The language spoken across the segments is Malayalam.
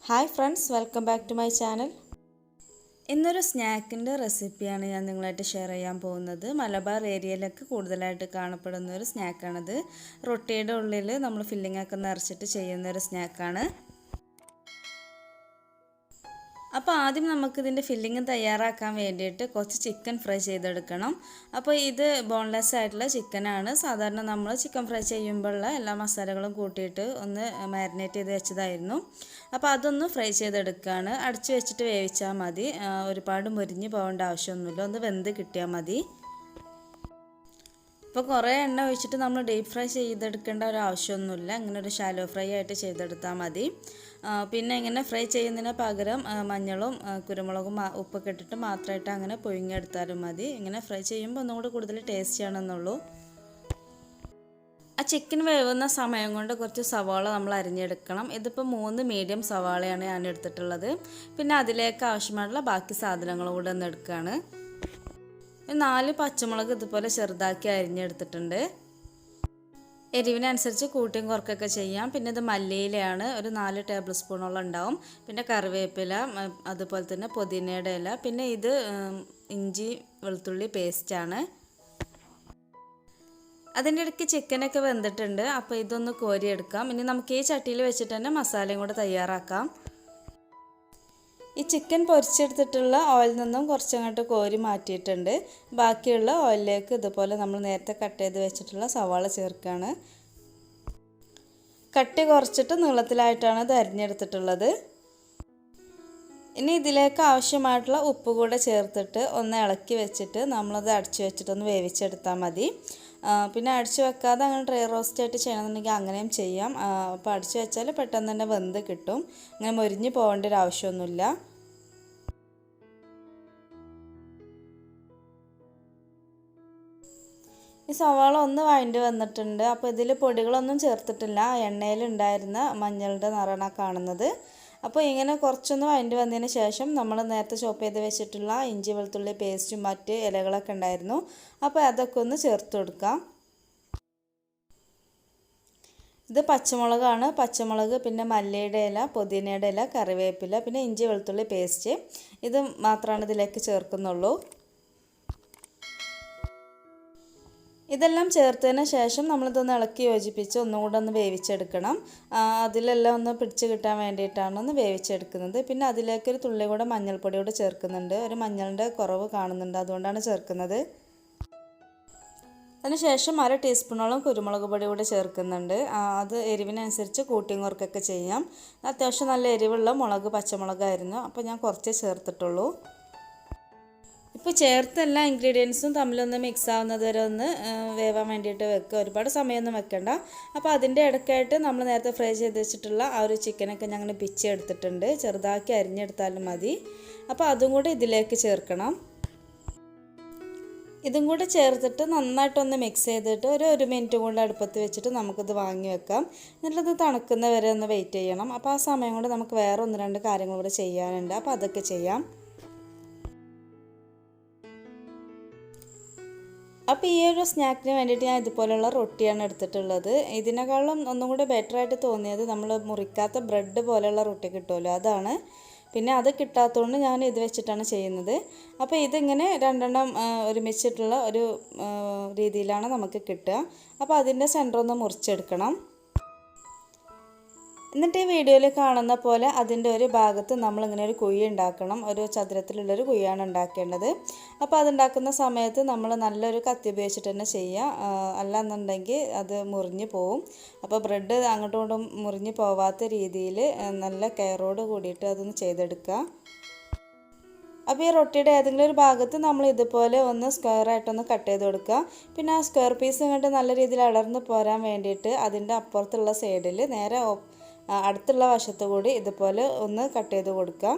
Hi friends, welcome back to my channel. ഇന്നൊരു സ്നാക്കിൻ്റെ റെസിപ്പിയാണ് ഞാൻ നിങ്ങളായിട്ട് ഷെയർ ചെയ്യാൻ പോകുന്നത്. മലബാർ ഏരിയയിലൊക്കെ കൂടുതലായിട്ട് കാണപ്പെടുന്ന ഒരു സ്നാക്കാണിത്. റൊട്ടിയുടെ ഉള്ളിൽ നമ്മൾ ഫില്ലിംഗ് ഒക്കെ നിറച്ചിട്ട് ചെയ്യുന്ന ഒരു സ്നാക്കാണ്. അപ്പോൾ ആദ്യം നമുക്കിതിൻ്റെ ഫില്ലിങ് തയ്യാറാക്കാൻ വേണ്ടിയിട്ട് കുറച്ച് ചിക്കൻ ഫ്രൈ ചെയ്തെടുക്കണം. അപ്പോൾ ഇത് ബോൺലെസ് ആയിട്ടുള്ള ചിക്കനാണ്. സാധാരണ നമ്മൾ ചിക്കൻ ഫ്രൈ ചെയ്യുമ്പോഴുള്ള എല്ലാ മസാലകളും കൂട്ടിയിട്ട് ഒന്ന് മാരിനേറ്റ് ചെയ്ത് വെച്ചതായിരുന്നു. അപ്പോൾ അതൊന്ന് ഫ്രൈ ചെയ്തെടുക്കുകയാണ്. അടച്ചു വെച്ചിട്ട് വേവിച്ചാൽ മതി. ഒരുപാട് മുരിഞ്ഞ് പോകേണ്ട ആവശ്യമൊന്നുമില്ല, ഒന്ന് വെന്ത് കിട്ടിയാൽ മതി. ഇപ്പോൾ കുറേ എണ്ണ ഒഴിച്ചിട്ട് നമ്മൾ ഡീപ്പ് ഫ്രൈ ചെയ്തെടുക്കേണ്ട ഒരു ആവശ്യമൊന്നുമില്ല. ഇങ്ങനെ ഒരു ഷാലോ ഫ്രൈ ആയിട്ട് ചെയ്തെടുത്താൽ മതി. പിന്നെ ഇങ്ങനെ ഫ്രൈ ചെയ്യുന്നതിന് പകരം മഞ്ഞളും കുരുമുളകും ഉപ്പൊക്കെ ഇട്ടിട്ട് മാത്രമായിട്ട് അങ്ങനെ പുഴുങ്ങിയെടുത്താലും മതി. ഇങ്ങനെ ഫ്രൈ ചെയ്യുമ്പോൾ ഒന്നും കൂടി കൂടുതൽ ടേസ്റ്റി ആണെന്നുള്ളൂ. ആ ചിക്കൻ വേവുന്ന സമയം കൊണ്ട് കുറച്ച് സവാള നമ്മൾ അരിഞ്ഞെടുക്കണം. ഇതിപ്പോൾ 3 മീഡിയം സവാളയാണ് ഞാൻ എടുത്തിട്ടുള്ളത്. പിന്നെ അതിലേക്ക് ആവശ്യമായിട്ടുള്ള ബാക്കി സാധനങ്ങളും കൂടെ ഒന്ന് എടുക്കുകയാണ്. 4 പച്ചമുളക് ഇതുപോലെ ചെറുതാക്കി അരിഞ്ഞെടുത്തിട്ടുണ്ട്. എരിവിനനുസരിച്ച് കൂട്ടിയും കുറക്കൊക്കെ ചെയ്യാം. പിന്നെ ഇത് മല്ലിയിലയാണ്, ഒരു 4 ടേബിൾ സ്പൂണോളം ഉണ്ടാവും. പിന്നെ കറിവേപ്പില, അതുപോലെ തന്നെ പുതിനയുടെ ഇല. പിന്നെ ഇത് ഇഞ്ചി വെളുത്തുള്ളി പേസ്റ്റാണ്. അതിൻ്റെ ഇടയ്ക്ക് ചിക്കനൊക്കെ വെന്തിട്ടുണ്ട്. അപ്പോൾ ഇതൊന്ന് കോരിയെടുക്കാം. ഇനി നമുക്ക് ഈ ചട്ടിയിൽ വെച്ചിട്ട് തന്നെ മസാലയും കൂടെ തയ്യാറാക്കാം. ഈ ചിക്കൻ പൊരിച്ചെടുത്തിട്ടുള്ള ഓയിലിൽ നിന്നും കുറച്ചങ്ങോട്ട് കോരി മാറ്റിയിട്ടുണ്ട്. ബാക്കിയുള്ള ഓയിലിലേക്ക് ഇതുപോലെ നമ്മൾ നേരത്തെ കട്ട് ചെയ്ത് വെച്ചിട്ടുള്ള സവാള ചേർക്കുകയാണ്. കട്ടി കുറച്ചിട്ട് നീളത്തിലായിട്ടാണ് ഇത് അരിഞ്ഞെടുത്തിട്ടുള്ളത്. ഇനി ഇതിലേക്ക് ആവശ്യമായിട്ടുള്ള ഉപ്പ് കൂടെ ചേർത്തിട്ട് ഒന്ന് ഇളക്കി വെച്ചിട്ട് നമ്മളത് അടച്ചു വെച്ചിട്ടൊന്ന് വേവിച്ചെടുത്താൽ മതി. പിന്നെ അടിച്ചു വെക്കാതെ അങ്ങനെ ഡ്രൈ റോസ്റ്റ് ആയിട്ട് ചെയ്യണമെന്നുണ്ടെങ്കിൽ അങ്ങനെയും ചെയ്യാം. അപ്പോൾ അടിച്ചു വെച്ചാൽ പെട്ടെന്ന് തന്നെ വെന്ത് കിട്ടും. അങ്ങനെ മൊരിഞ്ഞ് പോകേണ്ട ഒരു ആവശ്യമൊന്നുമില്ല. ഈ സവാള ഒന്ന് വഴണ്ടി വന്നിട്ടുണ്ട്. അപ്പോൾ ഇതിൽ പൊടികളൊന്നും ചേർത്തിട്ടില്ല. എണ്ണയിലുണ്ടായിരുന്ന മഞ്ഞളുടെ നിറമാണ് കാണുന്നത്. അപ്പോൾ ഇങ്ങനെ കുറച്ചൊന്ന് വഴണ്ടി വന്നതിന് ശേഷം നമ്മൾ നേരത്തെ ചോപ്പ് ചെയ്ത് വെച്ചിട്ടുള്ള ഇഞ്ചി വെളുത്തുള്ളി പേസ്റ്റും മറ്റ് ഇലകളൊക്കെ ഉണ്ടായിരുന്നു. അപ്പോൾ അതൊക്കെ ഒന്ന് ചേർത്ത് കൊടുക്കാം. ഇത് പച്ചമുളകാണ്. പച്ചമുളക്, പിന്നെ മല്ലിയുടെ ഇല, പുതിനയുടെ ഇല, കറിവേപ്പില, പിന്നെ ഇഞ്ചി വെളുത്തുള്ളി പേസ്റ്റ്, ഇത് മാത്രമാണ് ഇതിലേക്ക് ചേർക്കുന്നുള്ളൂ. ഇതെല്ലാം ചേർത്തതിന് ശേഷം നമ്മളിതൊന്ന് ഇളക്കി യോജിപ്പിച്ച് ഒന്നുകൂടെ ഒന്ന് വേവിച്ചെടുക്കണം. അതിലെല്ലാം ഒന്ന് പിടിച്ച് കിട്ടാൻ വേണ്ടിയിട്ടാണ് ഒന്ന് വേവിച്ചെടുക്കുന്നത്. പിന്നെ അതിലേക്കൊരു തുള്ളി കൂടെ മഞ്ഞൾപ്പൊടി കൂടെ ചേർക്കുന്നുണ്ട്. ഒരു മഞ്ഞളിൻ്റെ കുറവ് കാണുന്നുണ്ട്, അതുകൊണ്ടാണ് ചേർക്കുന്നത്. അതിനുശേഷം 1/2 ടീസ്പൂണോളം കുരുമുളക് പൊടി കൂടെ ചേർക്കുന്നുണ്ട്. അത് എരിവിനനുസരിച്ച് കൂട്ടിയും കുറക്കൊക്കെ ചെയ്യാം. അത്യാവശ്യം നല്ല എരിവുള്ള പച്ചമുളകായിരുന്നു. അപ്പോൾ ഞാൻ കുറച്ചേ ചേർത്തിട്ടുള്ളൂ. ഇപ്പോൾ ചേർത്ത എല്ലാ ഇൻഗ്രീഡിയൻസും തമ്മിലൊന്ന് മിക്സ് ആവുന്നത് വരെ ഒന്ന് വേവാൻ വേണ്ടിയിട്ട് വെക്കുക. ഒരുപാട് സമയമൊന്നും വെക്കണ്ട. അപ്പോൾ അതിൻ്റെ ഇടയ്ക്കായിട്ട് നമ്മൾ നേരത്തെ ഫ്രൈ ചെയ്ത് വെച്ചിട്ടുള്ള ആ ഒരു ചിക്കനൊക്കെ ഞങ്ങൾ പിച്ചെടുത്തിട്ടുണ്ട്. ചെറുതാക്കി അരിഞ്ഞെടുത്താലും മതി. അപ്പോൾ അതും കൂടെ ഇതിലേക്ക് ചേർക്കണം. ഇതും കൂടെ ചേർത്തിട്ട് നന്നായിട്ടൊന്ന് മിക്സ് ചെയ്തിട്ട് ഒരു 1 മിനിറ്റ് കൊണ്ട് അടുപ്പത്ത് വെച്ചിട്ട് നമുക്കിത് വാങ്ങി വെക്കാം. എന്നിട്ടത് തണുക്കുന്ന വരെ ഒന്ന് വെയിറ്റ് ചെയ്യണം. അപ്പോൾ ആ സമയം കൊണ്ട് നമുക്ക് വേറെ 1-2 കാര്യങ്ങൾ കൂടെ ചെയ്യാനുണ്ട്. അപ്പോൾ അതൊക്കെ ചെയ്യാം. അപ്പോൾ ഈ ഒരു സ്നാക്കിന് വേണ്ടിയിട്ട് ഞാൻ ഇതുപോലെയുള്ള റൊട്ടിയാണ് എടുത്തിട്ടുള്ളത്. ഇതിനേക്കാളും ഒന്നും കൂടെ ബെറ്ററായിട്ട് തോന്നിയത് നമ്മൾ മുറിക്കാത്ത ബ്രെഡ് പോലെയുള്ള റൊട്ടി കിട്ടുമല്ലോ, അതാണ്. പിന്നെ അത് കിട്ടാത്തതുകൊണ്ട് ഞാൻ ഇത് വെച്ചിട്ടാണ് ചെയ്യുന്നത്. അപ്പോൾ ഇതിങ്ങനെ 2 ഒരുമിച്ചിട്ടുള്ള ഒരു രീതിയിലാണ് നമുക്ക് കിട്ടുക. അപ്പോൾ അതിൻ്റെ സെൻറ്റർ ഒന്ന് മുറിച്ചെടുക്കണം. എന്നിട്ട് ഈ വീഡിയോയിൽ കാണുന്ന പോലെ അതിൻ്റെ ഒരു ഭാഗത്ത് നമ്മളിങ്ങനെ ഒരു കുഴി ഉണ്ടാക്കണം. ഒരു ചതുരത്തിലുള്ളൊരു കുഴിയാണ് ഉണ്ടാക്കേണ്ടത്. അപ്പോൾ അതുണ്ടാക്കുന്ന സമയത്ത് നമ്മൾ നല്ലൊരു കത്തി ഉപയോഗിച്ചിട്ട് തന്നെ ചെയ്യുക. അല്ലാന്നുണ്ടെങ്കിൽ അത് മുറിഞ്ഞ് പോവും. അപ്പോൾ ബ്രെഡ് അങ്ങോട്ടും ഇങ്ങോട്ടും മുറിഞ്ഞ് പോവാത്ത രീതിയിൽ നല്ല കെയറോട് കൂടിയിട്ട് അതൊന്ന് ചെയ്തെടുക്കുക. അപ്പോൾ ഈ റൊട്ടിയുടെ ഏതെങ്കിലും ഒരു ഭാഗത്ത് നമ്മൾ ഇതുപോലെ ഒന്ന് സ്ക്വയറായിട്ടൊന്ന് കട്ട് ചെയ്ത് കൊടുക്കുക. പിന്നെ ആ സ്ക്വയർ പീസ് ഇങ്ങോട്ട് നല്ല രീതിയിൽ അടർന്ന് പോരാൻ വേണ്ടിയിട്ട് അതിൻ്റെ അപ്പുറത്തുള്ള സൈഡിൽ നേരെ അടുത്തുള്ള വശത്ത് കൂടി ഇതുപോലെ ഒന്ന് കട്ട് ചെയ്ത് കൊടുക്കാം.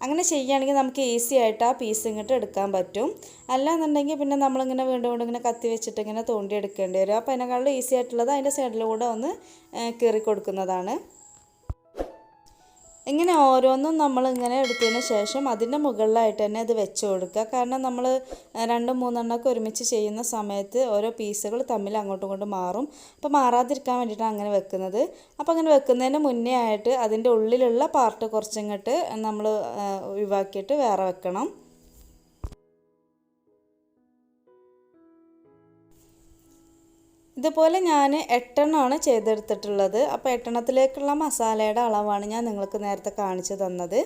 അങ്ങനെ ചെയ്യുകയാണെങ്കിൽ നമുക്ക് ഈസി ആയിട്ട് ആ പീസ് ഇങ്ങോട്ട് എടുക്കാൻ പറ്റും. അല്ലാന്നുണ്ടെങ്കിൽ പിന്നെ നമ്മളിങ്ങനെ വീണ്ടും ഇങ്ങനെ കത്തി വെച്ചിട്ട് ഇങ്ങനെ തോണ്ടി എടുക്കേണ്ടി വരും. അപ്പോൾ അതിനേക്കാളും ഈസി ആയിട്ടുള്ളത് അതിൻ്റെ സൈഡിലൂടെ ഒന്ന് കീറി കൊടുക്കുന്നതാണ്. ഇങ്ങനെ ഓരോന്നും നമ്മളിങ്ങനെ എടുത്തതിന് ശേഷം അതിൻ്റെ മുകളിലായിട്ട് തന്നെ ഇത് വെച്ച് കൊടുക്കുക. കാരണം നമ്മൾ 2-3 ഒരുമിച്ച് ചെയ്യുന്ന സമയത്ത് ഓരോ പീസുകൾ തമ്മിൽ അങ്ങോട്ടും ഇങ്ങോട്ടും മാറും. അപ്പോൾ മാറാതിരിക്കാൻ വേണ്ടിയിട്ടാണ് അങ്ങനെ വെക്കുന്നത്. അപ്പോൾ അങ്ങനെ വെക്കുന്നതിന് മുന്നേ ആയിട്ട് അതിൻ്റെ ഉള്ളിലുള്ള പാർട്ട് കുറച്ചിങ്ങോട്ട് നമ്മൾ ഒഴിവാക്കിയിട്ട് വേറെ വെക്കണം. ഇതുപോലെ ഞാൻ 8 ചെയ്തെടുത്തിട്ടുള്ളത്. അപ്പോൾ 8 മസാലയുടെ അളവാണ് ഞാൻ നിങ്ങൾക്ക് നേരത്തെ കാണിച്ചു തന്നത്.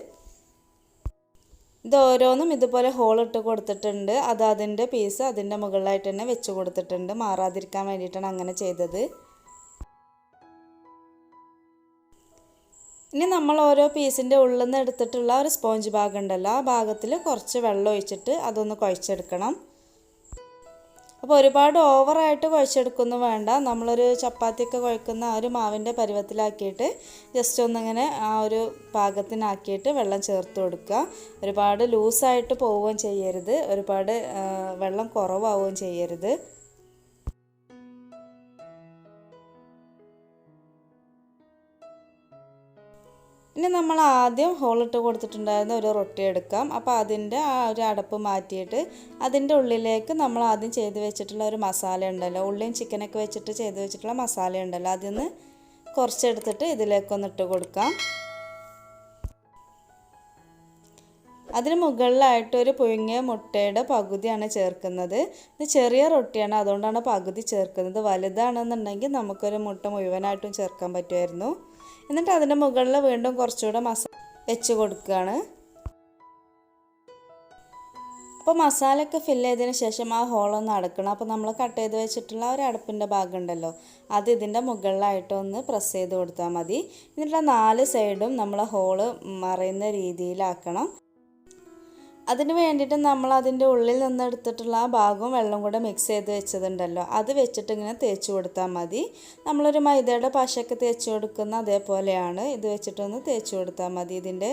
ഇത് ഓരോന്നും ഇതുപോലെ ഹോൾ ഇട്ട് കൊടുത്തിട്ടുണ്ട്. അത് അതിൻ്റെ പീസ് അതിൻ്റെ മുകളിലായിട്ട് തന്നെ വെച്ച് കൊടുത്തിട്ടുണ്ട്. മാറാതിരിക്കാൻ വേണ്ടിയിട്ടാണ് അങ്ങനെ ചെയ്തത്. ഇനി നമ്മൾ ഓരോ പീസിൻ്റെ ഉള്ളിൽ നിന്ന് എടുത്തിട്ടുള്ള ഒരു സ്പോഞ്ച് ഭാഗം ഉണ്ടല്ലോ, ആ ഭാഗത്തിൽ കുറച്ച് വെള്ളം ഒഴിച്ചിട്ട് അതൊന്ന് കുഴച്ചെടുക്കണം. അപ്പോൾ ഒരുപാട് ഓവറായിട്ട് കുഴച്ചെടുക്കൊന്നും വേണ്ട. നമ്മളൊരു ചപ്പാത്തിയൊക്കെ കുഴക്കുന്ന ആ ഒരു മാവിൻ്റെ പരുവത്തിലാക്കിയിട്ട് ജസ്റ്റ് ഒന്നിങ്ങനെ ആ ഒരു പാകത്തിനാക്കിയിട്ട് വെള്ളം ചേർത്ത് കൊടുക്കുക. ഒരുപാട് ലൂസായിട്ട് പോവുകയും ചെയ്യരുത്, ഒരുപാട് വെള്ളം കുറവാവുകയും ചെയ്യരുത്. ഇനി നമ്മൾ ആദ്യം ഹോളിട്ട് കൊടുത്തിട്ടുണ്ടായിരുന്ന ഒരു റൊട്ടി എടുക്കാം. അപ്പോൾ അതിൻ്റെ ആ ഒരു അടപ്പ് മാറ്റിയിട്ട് അതിൻ്റെ ഉള്ളിലേക്ക് നമ്മൾ ആദ്യം ചെയ്ത് വെച്ചിട്ടുള്ള ഒരു മസാല ഉണ്ടല്ലോ, ഉള്ളിയും ചിക്കനൊക്കെ വെച്ചിട്ട് ചെയ്ത് വെച്ചിട്ടുള്ള മസാല ഉണ്ടല്ലോ, അതിൽ നിന്ന് കുറച്ചെടുത്തിട്ട് ഇതിലേക്കൊന്ന് ഇട്ട് കൊടുക്കാം. അതിന് മുകളിലായിട്ട് ഒരു പുഴുങ്ങിയ മുട്ടയുടെ പകുതിയാണ് ചേർക്കുന്നത്. ഇത് ചെറിയ റൊട്ടിയാണ്, അതുകൊണ്ടാണ് പകുതി ചേർക്കുന്നത്. വലുതാണെന്നുണ്ടെങ്കിൽ നമുക്കൊരു മുട്ട മുഴുവനായിട്ടും ചേർക്കാൻ പറ്റുമായിരുന്നു. എന്നിട്ട് അതിൻ്റെ മുകളിൽ വീണ്ടും കുറച്ചുകൂടെ മസാല വെച്ച് കൊടുക്കുകയാണ്. അപ്പോൾ മസാലയൊക്കെ ഫില്ല് ചെയ്തതിന് ശേഷം ആ ഹോളൊന്ന് അടക്കണം. അപ്പോൾ നമ്മൾ കട്ട് ചെയ്ത് വെച്ചിട്ടുള്ള ഒരു അടപ്പിൻ്റെ ഭാഗം ഉണ്ടല്ലോ, അത് ഇതിൻ്റെ മുകളിലായിട്ടൊന്ന് പ്രസ് ചെയ്ത് കൊടുത്താൽ മതി. എന്നിട്ട് 4 സൈഡും നമ്മൾ ഹോള് മറയുന്ന രീതിയിലാക്കണം. അതിന് വേണ്ടിയിട്ട് നമ്മൾ അതിൻ്റെ ഉള്ളിൽ നിന്ന് എടുത്തിട്ടുള്ള ആ ഭാഗവും വെള്ളം കൂടെ മിക്സ് ചെയ്ത് വെച്ചതുണ്ടല്ലോ, അത് വെച്ചിട്ട് ഇങ്ങനെ തേച്ച് കൊടുത്താൽ മതി. നമ്മളൊരു മൈദയുടെ പശയൊക്കെ തേച്ച് കൊടുക്കുന്ന അതേപോലെയാണ് ഇത് വെച്ചിട്ടൊന്ന് തേച്ച് കൊടുത്താൽ മതി. ഇതിൻ്റെ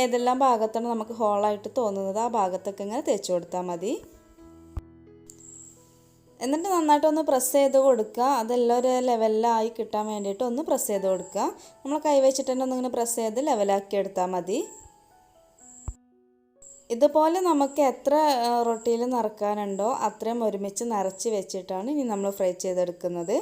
ഏതെല്ലാം ഭാഗത്താണ് നമുക്ക് ഹോളായിട്ട് തോന്നുന്നത് ആ ഭാഗത്തൊക്കെ ഇങ്ങനെ തേച്ച് കൊടുത്താൽ മതി. എന്നിട്ട് നന്നായിട്ടൊന്ന് പ്രസ് ചെയ്ത് കൊടുക്കുക. അതെല്ലാം ഒരു ലെവലിലായി കിട്ടാൻ വേണ്ടിയിട്ട് ഒന്ന് പ്രസ് ചെയ്ത് കൊടുക്കുക. നമ്മൾ കൈ വെച്ചിട്ട് തന്നെ ഒന്നിങ്ങനെ പ്രസ് ചെയ്ത് ലെവലാക്കി എടുത്താൽ മതി. ഇതുപോലെ നമുക്ക് എത്ര റൊട്ടിയിൽ നിറക്കാനുണ്ടോ അത്രയും ഒരുമിച്ച് നിറച്ച് വെച്ചിട്ടാണ് ഇനി നമ്മൾ ഫ്രൈ ചെയ്തെടുക്കുന്നത്.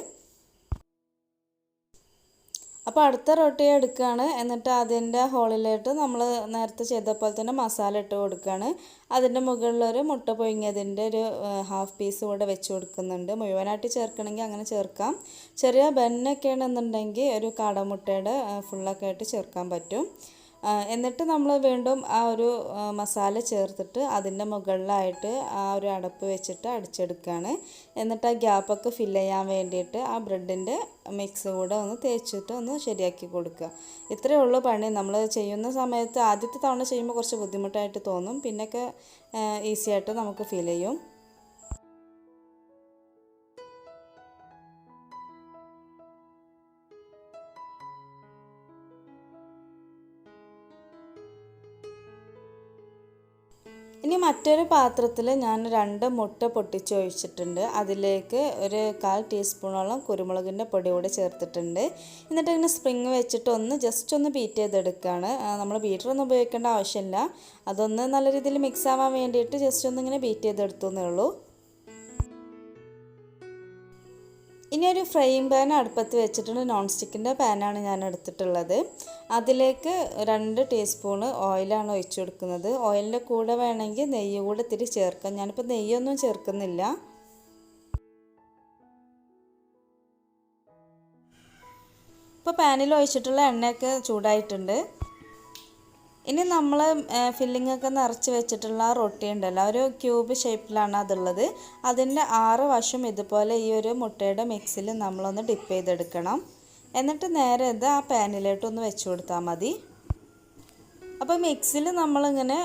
അപ്പോൾ അടുത്ത റൊട്ടി എടുക്കുകയാണ്. എന്നിട്ട് അതിൻ്റെ ഹോളിലോട്ട് നമ്മൾ നേരത്തെ ചെയ്ത പോലെ തന്നെ മസാല ഇട്ട് കൊടുക്കുകയാണ്. അതിൻ്റെ മുകളിലൊരു മുട്ട പൊഴിഞ്ഞതിൻ്റെ ഒരു ഹാഫ് പീസ് കൂടെ വെച്ച് കൊടുക്കുന്നുണ്ട്. മുഴുവനായിട്ട് ചേർക്കണമെങ്കിൽ അങ്ങനെ ചേർക്കാം. ചെറിയ ബന്നൊക്കെ ആണെന്നുണ്ടെങ്കിൽ ഒരു കാടമുട്ടയുടെ ഫുള്ളൊക്കെ ആയിട്ട് ചേർക്കാൻ പറ്റും. എന്നിട്ട് നമ്മൾ വീണ്ടും ആ ഒരു മസാല ചേർത്തിട്ട് അതിൻ്റെ മുകളിലായിട്ട് ആ ഒരു അടപ്പ് വെച്ചിട്ട് അടിച്ചെടുക്കുകയാണ്. എന്നിട്ട് ആ ഗ്യാപ്പൊക്കെ ഫില്ല് ചെയ്യാൻ വേണ്ടിയിട്ട് ആ ബ്രെഡിൻ്റെ മിക്സ് കൂടെ ഒന്ന് തേച്ചിട്ട് ഒന്ന് ശരിയാക്കി കൊടുക്കുക. ഇത്രയേ ഉള്ളൂ പണി. നമ്മൾ ചെയ്യുന്ന സമയത്ത് ആദ്യത്തെ തവണ ചെയ്യുമ്പോൾ കുറച്ച് ബുദ്ധിമുട്ടായിട്ട് തോന്നും, പിന്നൊക്കെ ഈസി ആയിട്ട് നമുക്ക് ഫീൽ ചെയ്യും. ഇനി മറ്റൊരു പാത്രത്തിൽ ഞാൻ 2 മുട്ട പൊട്ടിച്ചൊഴിച്ചിട്ടുണ്ട്. അതിലേക്ക് ഒരു 1/4 ടീസ്പൂണോളം കുരുമുളകിൻ്റെ പൊടി കൂടെ ചേർത്തിട്ടുണ്ട്. എന്നിട്ട് ഇങ്ങനെ സ്പ്രിങ് വെച്ചിട്ട് ജസ്റ്റ് ഒന്ന് ബീറ്റ് ചെയ്തെടുക്കുകയാണ്. നമ്മൾ ബീറ്ററൊന്നും ഉപയോഗിക്കേണ്ട ആവശ്യമില്ല. അതൊന്ന് നല്ല രീതിയിൽ മിക്സ് ആവാൻ വേണ്ടിയിട്ട് ജസ്റ്റ് ഒന്നിങ്ങനെ ബീറ്റ് ചെയ്തെടുത്തു എന്നേ ഉള്ളൂ. ഇനി ഒരു ഫ്രൈയിങ് പാൻ അടുപ്പത്ത് വെച്ചിട്ടുണ്ട്. നോൺ സ്റ്റിക്കിൻ്റെ പാനാണ് ഞാൻ എടുത്തിട്ടുള്ളത്. അതിലേക്ക് 2 ടീസ്പൂണ് ഓയിലാണ് ഒഴിച്ചു കൊടുക്കുന്നത്. ഓയിലിൻ്റെ കൂടെ വേണമെങ്കിൽ നെയ്യ് കൂടെ ഇത്തിരി ചേർക്കാം. ഞാനിപ്പോൾ നെയ്യൊന്നും ചേർക്കുന്നില്ല. ഇപ്പോൾ പാനിൽ ഒഴിച്ചിട്ടുള്ള എണ്ണയൊക്കെ ചൂടായിട്ടുണ്ട്. ഇനി നമ്മൾ ഫില്ലിങ്ങൊക്കെ നിറച്ച് വെച്ചിട്ടുള്ള റൊട്ടി ഉണ്ടല്ലോ, ഒരു ക്യൂബ് ഷേപ്പിലാണ് അതുള്ളത്. അതിൻ്റെ 6 വശം ഇതുപോലെ ഈ ഒരു മുട്ടയുടെ മിക്സിൽ നമ്മളൊന്ന് ഡിപ്പ് ചെയ്തെടുക്കണം. എന്നിട്ട് നേരെ ഇത് ആ പാനിലോട്ടൊന്ന് വെച്ച് കൊടുത്താൽ മതി. അപ്പോൾ മിക്സിൽ നമ്മളിങ്ങനെ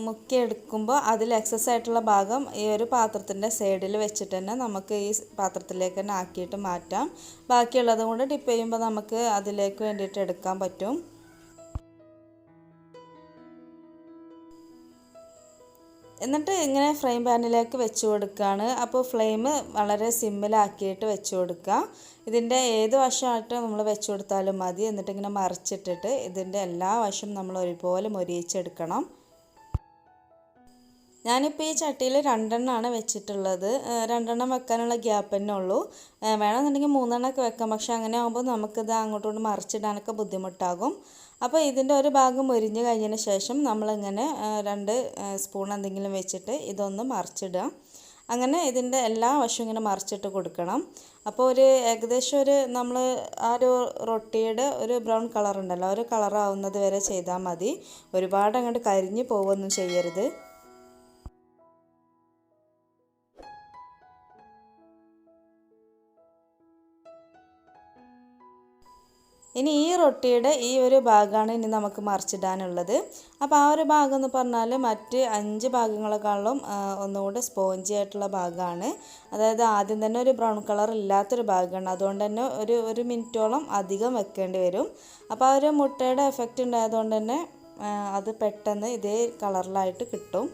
മുക്കിയെടുക്കുമ്പോൾ അതിൽ എക്സസ് ആയിട്ടുള്ള ഭാഗം ഈ ഒരു പാത്രത്തിൻ്റെ സൈഡിൽ വെച്ചിട്ട് തന്നെ നമുക്ക് ഈ പാത്രത്തിലേക്ക് തന്നെ ആക്കിയിട്ട് മാറ്റാം. ബാക്കിയുള്ളതും കൂടെ ഡിപ്പ് ചെയ്യുമ്പോൾ നമുക്ക് അതിലേക്ക് വേണ്ടിയിട്ട് എടുക്കാൻ പറ്റും. എന്നിട്ട് ഇങ്ങനെ ഫ്രൈ പാനിലേക്ക് വെച്ച് കൊടുക്കുകയാണ്. അപ്പോൾ ഫ്ലെയിം വളരെ സിമ്മിലാക്കിയിട്ട് വെച്ച് കൊടുക്കുക. ഇതിൻ്റെ ഏത് വശമായിട്ട് നമ്മൾ വെച്ച് കൊടുത്താലും മതി. എന്നിട്ട് ഇങ്ങനെ മറിച്ചിട്ടിട്ട് ഇതിൻ്റെ എല്ലാ വശവും നമ്മൾ ഒരുപോലെ മൊരിയിച്ചെടുക്കണം. ഞാനിപ്പോൾ ഈ ചട്ടിയിൽ 2 എണ്ണമാണ് വെച്ചിട്ടുള്ളത്. 2 എണ്ണം വെക്കാനുള്ള ഗ്യാപ്പ് തന്നെ ഉള്ളൂ. വേണമെന്നുണ്ടെങ്കിൽ 3 എണ്ണമൊക്കെ വെക്കാം. പക്ഷേ അങ്ങനെ ആകുമ്പോൾ നമുക്കിത് അങ്ങോട്ടും മറിച്ചിടാനൊക്കെ ബുദ്ധിമുട്ടാകും. അപ്പോൾ ഇതിൻ്റെ ഒരു ഭാഗം മൊരിഞ്ഞ് കഴിഞ്ഞതിന് ശേഷം നമ്മളിങ്ങനെ 2 സ്പൂൺ എന്തെങ്കിലും വെച്ചിട്ട് ഇതൊന്ന് മറിച്ചിടുക. അങ്ങനെ ഇതിൻ്റെ എല്ലാ വശവും ഇങ്ങനെ മറിച്ചിട്ട് കൊടുക്കണം. അപ്പോൾ ഏകദേശം നമ്മൾ ആ ഒരു റൊട്ടിയുടെ ഒരു ബ്രൗൺ കളർ ഉണ്ടല്ലോ, ഒരു കളറാവുന്നത് വരെ ചെയ്താൽ മതി. ഒരുപാട് അങ്ങോട്ട് കരിഞ്ഞ് പോവുകയൊന്നും ചെയ്യരുത്. ഇനി ഈ റൊട്ടിയുടെ ഈ ഒരു ഭാഗമാണ് ഇനി നമുക്ക് മറിച്ചിടാനുള്ളത്. അപ്പോൾ ആ ഒരു ഭാഗം എന്ന് പറഞ്ഞാൽ മറ്റ് 5 ഭാഗങ്ങളെക്കാളും ഒന്നുകൂടെ സ്പോഞ്ചി ആയിട്ടുള്ള ഭാഗമാണ്. അതായത് ആദ്യം തന്നെ ഒരു ബ്രൗൺ കളർ ഇല്ലാത്തൊരു ഭാഗമാണ്. അതുകൊണ്ട് തന്നെ ഒരു മിനിറ്റോളം അധികം വെക്കേണ്ടി വരും. അപ്പോൾ ആ ഒരു മുട്ടയുടെ എഫക്റ്റ് ഉണ്ടായതുകൊണ്ട് തന്നെ അത് പെട്ടെന്ന് ഇതേ കളറിലായിട്ട് കിട്ടും.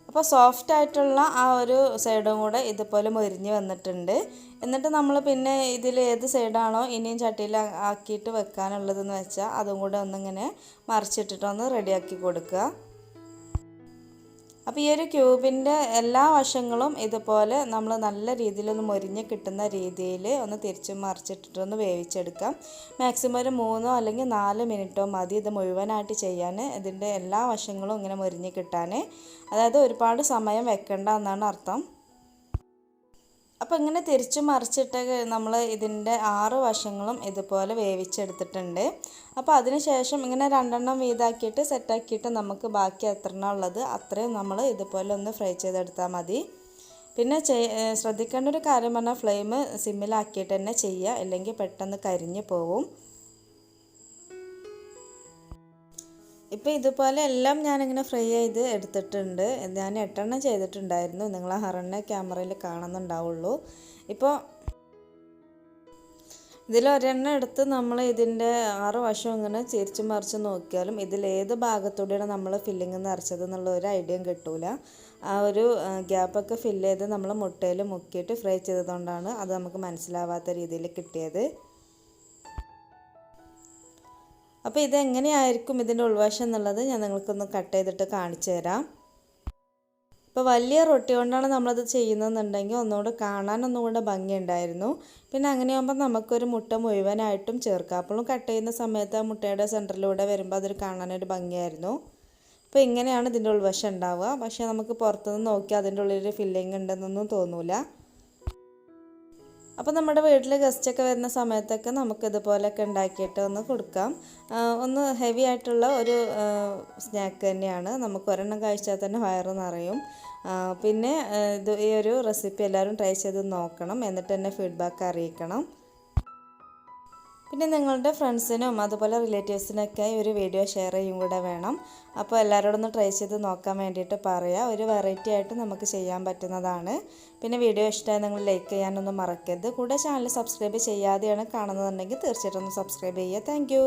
അപ്പോൾ സോഫ്റ്റ് ആയിട്ടുള്ള ആ ഒരു സൈഡും കൂടെ ഇതുപോലെ മൊരിഞ്ഞ് വന്നിട്ടുണ്ട്. എന്നിട്ട് നമ്മൾ പിന്നെ ഇതിൽ ഏത് സൈഡാണോ ഇനിയും ചട്ടിയിൽ ആക്കിയിട്ട് വെക്കാനുള്ളതെന്ന് വെച്ചാൽ അതും കൂടെ ഒന്നിങ്ങനെ മറിച്ചിട്ടിട്ടൊന്ന് റെഡിയാക്കി കൊടുക്കുക. അപ്പോൾ ഈ ഒരു ക്യൂബിൻ്റെ എല്ലാ വശങ്ങളും ഇതുപോലെ നമ്മൾ നല്ല രീതിയിലൊന്ന് മൊരിഞ്ഞ് കിട്ടുന്ന രീതിയിൽ ഒന്ന് തിരിച്ചും മറിച്ചിട്ടിട്ടൊന്ന് വേവിച്ചെടുക്കാം. മാക്സിമം ഒരു 3 അല്ലെങ്കിൽ 4 മിനിറ്റോ മതി ഇത് മുഴുവനായിട്ട് ചെയ്യാൻ. ഇതിൻ്റെ എല്ലാ വശങ്ങളും ഇങ്ങനെ മൊരിഞ്ഞ് കിട്ടാൻ. അതായത് ഒരുപാട് സമയം വെക്കേണ്ട എന്നാണ് അർത്ഥം. അപ്പോൾ ഇങ്ങനെ തിരിച്ചു മറിച്ചിട്ട് നമ്മൾ ഇതിൻ്റെ 6 വശങ്ങളും ഇതുപോലെ വേവിച്ചെടുത്തിട്ടുണ്ട്. അപ്പോൾ അതിന് ശേഷം ഇങ്ങനെ 2 എണ്ണം വീതാക്കിയിട്ട് സെറ്റാക്കിയിട്ട് നമുക്ക് ബാക്കി എത്ര എണ്ണം ഉള്ളത് അത്രയും നമ്മൾ ഇതുപോലെ ഒന്ന് ഫ്രൈ ചെയ്തെടുത്താൽ മതി. പിന്നെ ശ്രദ്ധിക്കേണ്ട ഒരു കാര്യം പറഞ്ഞാൽ ഫ്ലെയിം സിമ്മിലാക്കിയിട്ട് തന്നെ ചെയ്യുക, അല്ലെങ്കിൽ പെട്ടെന്ന് കരിഞ്ഞു പോവും. ഇപ്പോൾ ഇതുപോലെ എല്ലാം ഞാനിങ്ങനെ ഫ്രൈ ചെയ്ത് എടുത്തിട്ടുണ്ട്. ഞാൻ 8 എണ്ണം ചെയ്തിട്ടുണ്ടായിരുന്നു. നിങ്ങൾ ആ 6 എണ്ണം ക്യാമറയിൽ കാണുന്നുണ്ടാവുള്ളൂ. ഇപ്പോൾ ഇതിലൊരെണ്ണം എടുത്ത് നമ്മൾ ഇതിൻ്റെ 6 വശം ഇങ്ങനെ തിരിച്ച് മറിച്ച് നോക്കിയാലും ഇതിലേത് ഭാഗത്തൂടെയാണ് നമ്മൾ ഫില്ലിങ് നിറച്ചത് എന്നുള്ള ഒരു ഐഡിയയും കിട്ടൂല. ആ ഒരു ഗ്യാപ്പൊക്കെ ഫില്ല് ചെയ്ത് നമ്മൾ മുട്ടയിൽ മുക്കിയിട്ട് ഫ്രൈ ചെയ്തതുകൊണ്ടാണ് അത് നമുക്ക് മനസ്സിലാവാത്ത രീതിയിൽ കിട്ടിയത്. അപ്പോൾ ഇതെങ്ങനെയായിരിക്കും ഇതിൻ്റെ ഉൾവശം എന്നുള്ളത് ഞാൻ നിങ്ങൾക്കൊന്ന് കട്ട് ചെയ്തിട്ട് കാണിച്ചു തരാം. ഇപ്പോൾ വലിയ റൊട്ടി കൊണ്ടാണ് നമ്മളത് ചെയ്യുന്നതെന്നുണ്ടെങ്കിൽ ഒന്നുകൂടെ കാണാൻ ഒന്നുകൂടെ ഭംഗിയുണ്ടായിരുന്നു. പിന്നെ അങ്ങനെയാകുമ്പോൾ നമുക്കൊരു മുട്ട മുഴുവനായിട്ടും ചേർക്കാം. അപ്പോഴും കട്ട് ചെയ്യുന്ന സമയത്ത് ആ മുട്ടയുടെ സെൻറ്ററിലൂടെ വരുമ്പോൾ അതൊരു കാണാനൊരു ഭംഗിയായിരുന്നു. അപ്പോൾ ഇങ്ങനെയാണ് ഇതിൻ്റെ ഉൾവശം ഉണ്ടാവുക. പക്ഷേ നമുക്ക് പുറത്തുനിന്ന് നോക്കിയാൽ അതിൻ്റെ ഉള്ളിൽ ഫില്ലിങ് ഉണ്ടെന്നൊന്നും തോന്നൂല. അപ്പോൾ നമ്മുടെ വീട്ടിൽ ഗസ്റ്റൊക്കെ വരുന്ന സമയത്തൊക്കെ നമുക്കിതുപോലെയൊക്കെ ഉണ്ടാക്കിയിട്ട് ഒന്ന് കൊടുക്കാം. ഒന്ന് ഹെവി ആയിട്ടുള്ള ഒരു സ്നാക്ക് തന്നെയാണ്. നമുക്ക് ഒരെണ്ണം കഴിച്ചാൽ തന്നെ വയറ് നിറയും. പിന്നെ ഈ ഒരു റെസിപ്പി എല്ലാവരും ട്രൈ ചെയ്ത് നോക്കണം. എന്നിട്ട് തന്നെ ഫീഡ്ബാക്ക് അറിയിക്കണം. പിന്നെ നിങ്ങളുടെ ഫ്രണ്ട്സിനും അതുപോലെ റിലേറ്റീവ്സിനൊക്കെ ഈ ഒരു വീഡിയോ ഷെയർ ചെയ്യും കൂടെ വേണം. അപ്പോൾ എല്ലാവരോടും ഒന്ന് ട്രൈ ചെയ്ത് നോക്കാൻ വേണ്ടിയിട്ട് പറയാം. ഒരു വെറൈറ്റി ആയിട്ട് നമുക്ക് ചെയ്യാൻ പറ്റുന്നതാണ്. പിന്നെ വീഡിയോ ഇഷ്ടമായി നിങ്ങൾ ലൈക്ക് ചെയ്യാനൊന്നും മറക്കരുത്. കൂടെ ചാനൽ സബ്സ്ക്രൈബ് ചെയ്യാതെയാണ് കാണുന്നതെന്നുണ്ടെങ്കിൽ തീർച്ചയായിട്ടും ഒന്ന് സബ്സ്ക്രൈബ് ചെയ്യുക. താങ്ക്